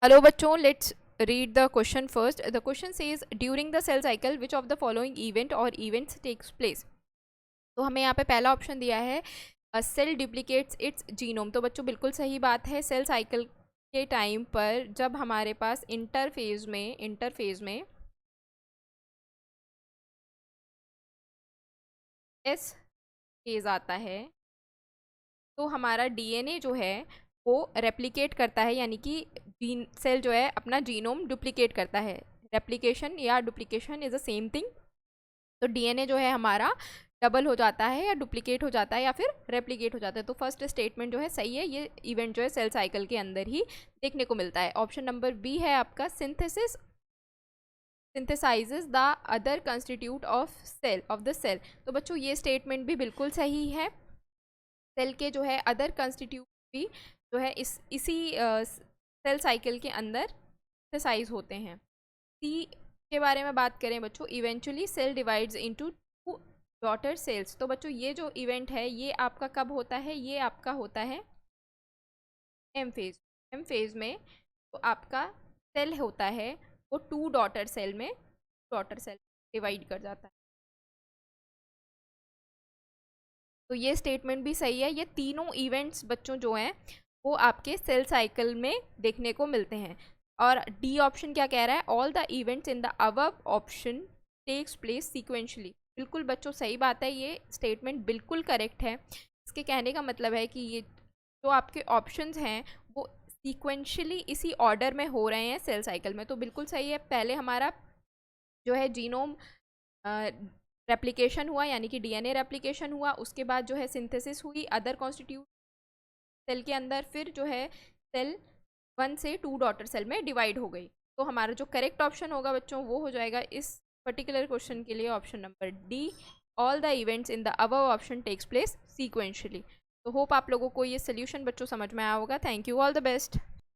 Hello बच्चों, let's read the question first. The question says during the cell cycle which of the following event or events takes place. तो हमें यहाँ पे पहला option दिया है सेल डुप्लीकेट्स इट्स जीनोम। तो बच्चों बिल्कुल सही बात है। सेल साइकिल के टाइम पर जब हमारे पास इंटरफेज में एस फेज आता है तो हमारा डीएनए जो है वो रेप्लिकेट करता है, यानी कि जीन सेल जो है अपना जीनोम डुप्लीकेट करता है। रेप्लिकेशन या duplication is the same thing. तो डीएनए जो है हमारा डबल हो जाता है या डुप्लीकेट हो जाता है या फिर रेप्लिकेट हो जाता है। तो फर्स्ट स्टेटमेंट जो है सही है। ये इवेंट जो है सेल साइकिल के अंदर ही देखने को मिलता है। ऑप्शन नंबर बी है आपका synthesises the other constitute of the cell. तो बच्चों ये स्टेटमेंट भी बिल्कुल सही है। सेल के जो है अदर कंस्टिट्यूट भी जो है इसी सेल साइकिल के अंदर सिंथेसाइज होते हैं। सी के बारे में बात करें बच्चों, eventually cell divides into two daughter cells. तो बच्चों ये जो इवेंट है ये आपका कब होता है? ये आपका होता है एम फेज। एम फेज में तो आपका सेल होता है वो टू डॉटर सेल में डिवाइड कर जाता है। तो ये स्टेटमेंट भी सही है। ये तीनों इवेंट्स बच्चों जो हैं वो आपके सेल साइकिल में देखने को मिलते हैं। और डी ऑप्शन क्या कह रहा है? All the events in the above option takes place sequentially. बिल्कुल बच्चों सही बात है। ये स्टेटमेंट बिल्कुल करेक्ट है। इसके कहने का मतलब है कि ये जो आपके ऑप्शंस हैं वो सीक्वेंशली इसी ऑर्डर में हो रहे हैं सेल साइकिल में। तो बिल्कुल सही है। पहले हमारा जो है जीनोम रेप्लिकेशन हुआ, यानी कि डीएनए रेप्लिकेशन हुआ। उसके बाद जो है सिंथेसिस हुई अदर कॉन्स्टिट्यूट सेल के अंदर। फिर जो है सेल 1 से 2 डॉटर सेल में डिवाइड हो गई। तो हमारा जो करेक्ट ऑप्शन होगा बच्चों वो हो जाएगा इस पर्टिकुलर क्वेश्चन के लिए option number D. All the events in the above option takes place sequentially. तो होप आप लोगों को ये सोल्यूशन बच्चों समझ में आया होगा। Thank you, all the best.